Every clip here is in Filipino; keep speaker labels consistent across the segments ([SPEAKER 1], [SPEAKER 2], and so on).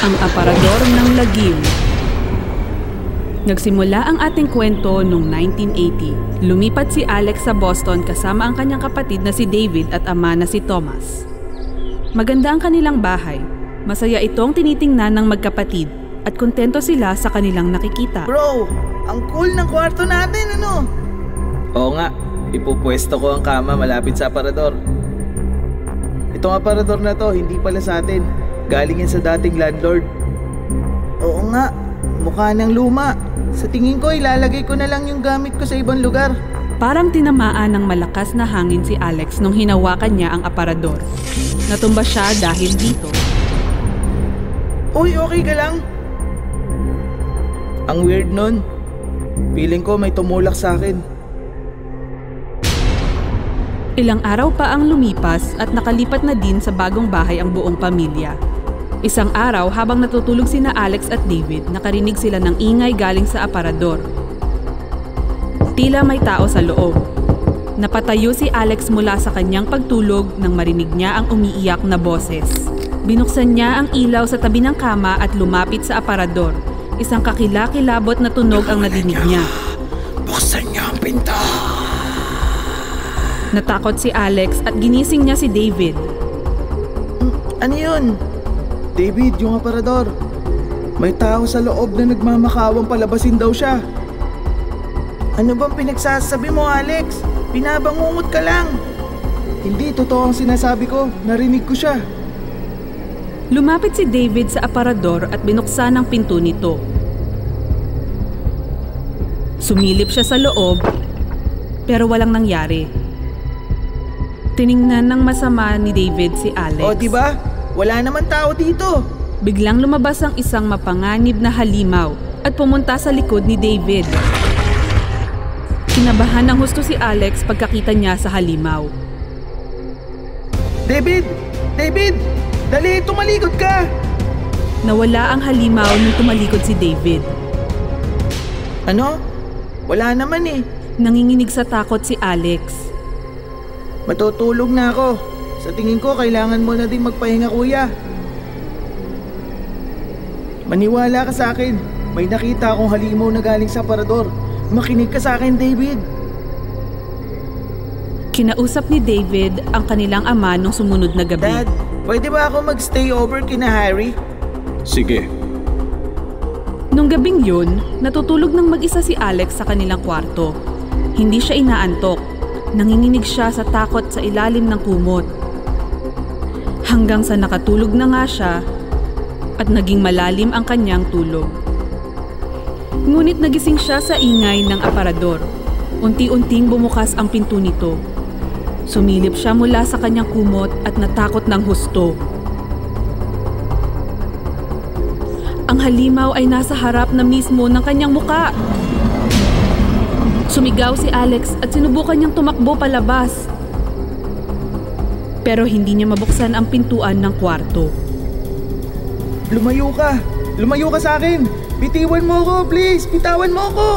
[SPEAKER 1] Ang aparador ng lagim. Nagsimula ang ating kwento noong 1980. Lumipat si Alex sa Boston kasama ang kanyang kapatid na si David at ama na si Thomas. Maganda ang kanilang bahay. Masaya itong tinitingnan ng magkapatid at kontento sila sa kanilang nakikita.
[SPEAKER 2] Bro, ang cool ng kwarto natin, ano?
[SPEAKER 3] Oo nga, ipupwesto ko ang kama malapit sa aparador. Itong aparador na to, hindi pala sa atin. Galing yan sa dating landlord.
[SPEAKER 2] Oo nga, mukha ng luma. Sa tingin ko, ilalagay ko na lang yung gamit ko sa ibang lugar.
[SPEAKER 1] Parang tinamaan ng malakas na hangin si Alex nung hinawakan niya ang aparador. Natumba siya dahil dito.
[SPEAKER 2] Uy, okay ka lang?
[SPEAKER 3] Ang weird nun. Feeling ko may tumulak sa akin.
[SPEAKER 1] Ilang araw pa ang lumipas at nakalipat na din sa bagong bahay ang buong pamilya. Isang araw habang natutulog sina Alex at David, nakarinig sila ng ingay galing sa aparador. Tila may tao sa loob. Napatayo si Alex mula sa kanyang pagtulog nang marinig niya ang umiiyak na boses. Binuksan niya ang ilaw sa tabi ng kama at lumapit sa aparador. Isang kakilakilabot na tunog ang nadinig niya.
[SPEAKER 2] Buksan niya ang pinto!
[SPEAKER 1] Natakot si Alex at ginising niya si David.
[SPEAKER 2] Ano yun?
[SPEAKER 3] David, yung aparador. May tao sa loob na nagmamakawang palabasin daw siya.
[SPEAKER 2] Ano bang pinagsasabi mo, Alex? Pinabangungot ka lang.
[SPEAKER 3] Hindi, totoo ang sinasabi ko. Narinig ko siya.
[SPEAKER 1] Lumapit si David sa aparador at binuksan ang pinto nito. Sumilip siya sa loob, pero walang nangyari. Tiningnan ng masama ni David si Alex.
[SPEAKER 2] O, diba? Wala naman tao dito.
[SPEAKER 1] Biglang lumabas ang isang mapanganib na halimaw at pumunta sa likod ni David. Kinabahan ng husto si Alex pagkakita niya sa halimaw.
[SPEAKER 2] David! David! Dali, tumalikod ka!
[SPEAKER 1] Nawala ang halimaw nung tumalikod si David.
[SPEAKER 2] Ano? Wala naman eh.
[SPEAKER 1] Nanginginig sa takot si Alex.
[SPEAKER 2] Matutulog na ako. Sa tingin ko, kailangan mo na din magpahinga, kuya. Maniwala ka sa akin. May nakita akong halimaw na galing sa aparador. Makinig ka sa akin, David.
[SPEAKER 1] Kinausap ni David ang kanilang ama nung sumunod na gabi.
[SPEAKER 2] Dad, pwede ba ako mag-stay over kina Harry?
[SPEAKER 3] Sige.
[SPEAKER 1] Nung gabing yun, natutulog ng mag-isa si Alex sa kanilang kwarto. Hindi siya inaantok. Nanginginig siya sa takot sa ilalim ng kumot. Hanggang sa nakatulog na nga siya at naging malalim ang kanyang tulog. Ngunit nagising siya sa ingay ng aparador. Unti-unting bumukas ang pinto nito. Sumilip siya mula sa kanyang kumot at natakot ng husto. Ang halimaw ay nasa harap na mismo ng kanyang muka. Sumigaw si Alex at sinubukan niyang tumakbo palabas. Pero hindi niya mabuksan ang pintuan ng kwarto.
[SPEAKER 2] Lumayo ka! Lumayo ka sa akin! Bitiwan mo ako, please! Bitawan mo ako!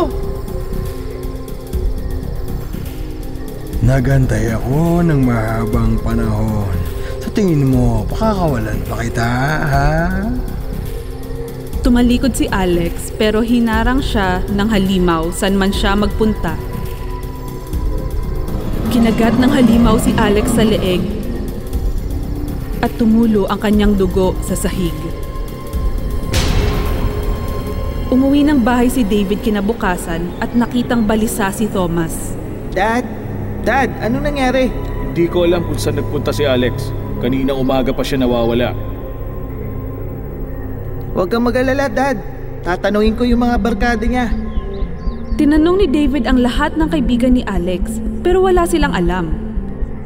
[SPEAKER 4] Nagantay ako ng mahabang panahon. Sa tingin mo, pakakawalan pa kita, ha?
[SPEAKER 1] Tumalikod si Alex pero hinarang siya ng halimaw saan man siya magpunta. Kinagat ng halimaw si Alex sa leeg at tumulo ang kanyang dugo sa sahig. Umuwi ng bahay si David kinabukasan at nakitang balisa si Thomas.
[SPEAKER 2] Dad, anong nangyari?
[SPEAKER 5] Hindi ko alam kung saan nagpunta si Alex. Kanina umaga pa siya nawawala.
[SPEAKER 2] Huwag kang mag-alala, Dad. Tatanungin ko yung mga barkada niya.
[SPEAKER 1] Tinanong ni David ang lahat ng kaibigan ni Alex, pero wala silang alam.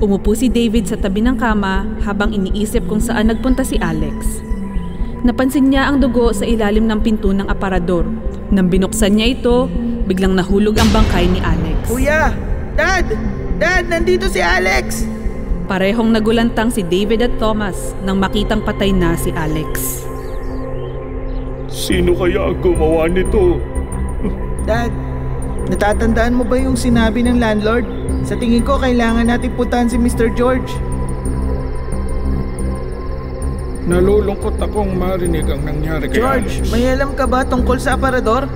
[SPEAKER 1] Umupo si David sa tabi ng kama habang iniisip kung saan nagpunta si Alex. Napansin niya ang dugo sa ilalim ng pinto ng aparador. Nang binuksan niya ito, biglang nahulog ang bangkay ni Alex.
[SPEAKER 2] Kuya! Dad! Dad, nandito si Alex!
[SPEAKER 1] Parehong nagulantang si David at Thomas nang makitang patay na si Alex.
[SPEAKER 5] Sino kaya ang gumawa nito?
[SPEAKER 2] Dad, natatandaan mo ba yung sinabi ng landlord? Sa tingin ko, kailangan natin puntahan si Mr. George.
[SPEAKER 6] Nalulungkot akong marinig ang nangyari kay
[SPEAKER 2] George,
[SPEAKER 6] Alex.
[SPEAKER 2] may alam ka ba tungkol sa aparador?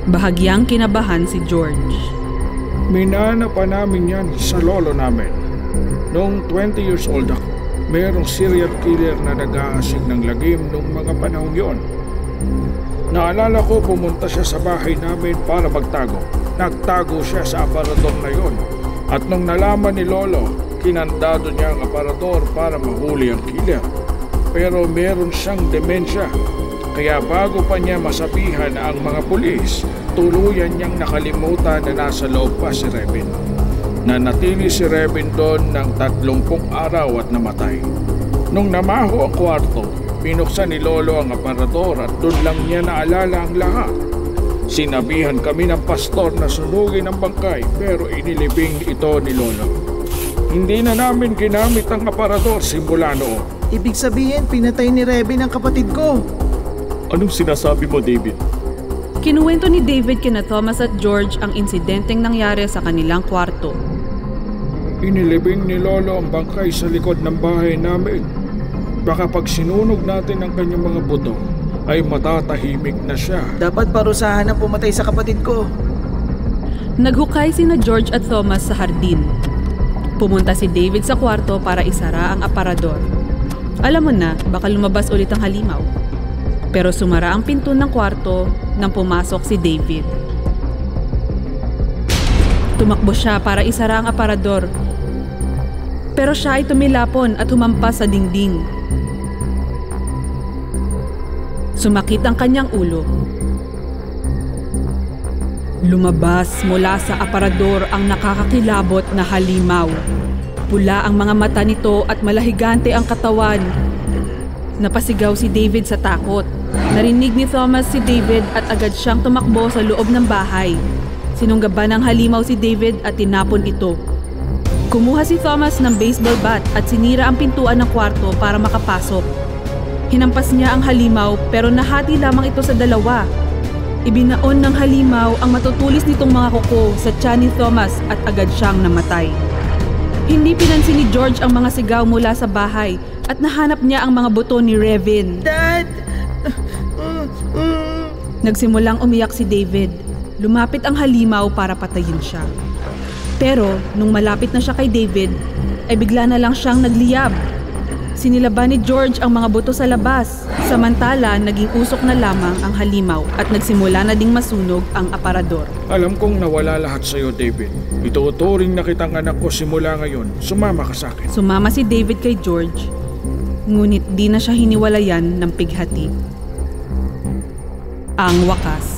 [SPEAKER 1] Bahagyang kinabahan si George.
[SPEAKER 6] Minana pa namin yan sa lolo namin. Noong 20 years old ako, mayroong serial killer na nag-aasig ng lagim noong mga panahong yon. Naalala ko pumunta siya sa bahay namin para magtago. Nagtago siya sa aparador na yon. At nung nalaman ni Lolo, kinandado niya ang aparador para mahuli ang killer. Pero meron siyang demensya. Kaya bago pa niya masabihan ang mga pulis, tuluyan niyang nakalimutan na nasa loob pa si Revin. Nanatili si Revin doon ng 30 araw at namatay. Nung namaho ang kwarto, pinuksan ni Lolo ang aparador at doon lang niya naalala ang lahat. Sinabihan kami ng pastor na sunugin ang bangkay pero inilibing ito ni Lolo. Hindi na namin ginamit ang aparador simula noon.
[SPEAKER 2] Ibig sabihin, pinatay ni Revin ang kapatid ko.
[SPEAKER 5] Anong sinasabi mo, David?
[SPEAKER 1] Kinuwento ni David kina Thomas at George ang insidenteng nangyari sa kanilang kwarto.
[SPEAKER 6] Inilibing ni Lolo ang bangkay sa likod ng bahay namin. Baka pag sinunog natin ang kanyang mga buto, ay matatahimik na siya.
[SPEAKER 2] Dapat parusahan ang pumatay sa kapatid ko.
[SPEAKER 1] Naghukay sina George at Thomas sa hardin. Pumunta si David sa kwarto para isara ang aparador. Alam mo na, baka lumabas ulit ang halimaw. Pero sumara ang pinto ng kwarto nang pumasok si David. Tumakbo siya para isara ang aparador. Pero siya ay tumilapon at humampas sa dingding. Sumakit ang kanyang ulo. Lumabas mula sa aparador ang nakakakilabot na halimaw. Pula ang mga mata nito at malahigante ang katawan. Napasigaw si David sa takot. Narinig ni Thomas si David at agad siyang tumakbo sa loob ng bahay. Sinunggaban ng halimaw si David at tinapon ito. Kumuha si Thomas ng baseball bat at sinira ang pintuan ng kwarto para makapasok. Hinampas niya ang halimaw pero nahati lamang ito sa dalawa. Ibinaon ng halimaw ang matutulis nitong mga kuko sa tiyan ni Thomas at agad siyang namatay. Hindi pinansin ni George ang mga sigaw mula sa bahay at nahanap niya ang mga buto ni Revin.
[SPEAKER 2] Dad!
[SPEAKER 1] Nagsimulang umiyak si David. Lumapit ang halimaw para patayin siya. Pero nung malapit na siya kay David, ay bigla na lang siyang nagliyab. Sinilaban ni George ang mga buto sa labas. Samantala, naging usok na lamang ang halimaw at nagsimula na ding masunog ang aparador.
[SPEAKER 6] Alam kong nawala lahat sa iyo, David. Ituturing na kitang anak ko simula ngayon. Sumama ka sa akin.
[SPEAKER 1] Sumama si David kay George. Ngunit di na siya hiniwalayan ng pighati. Ang wakas.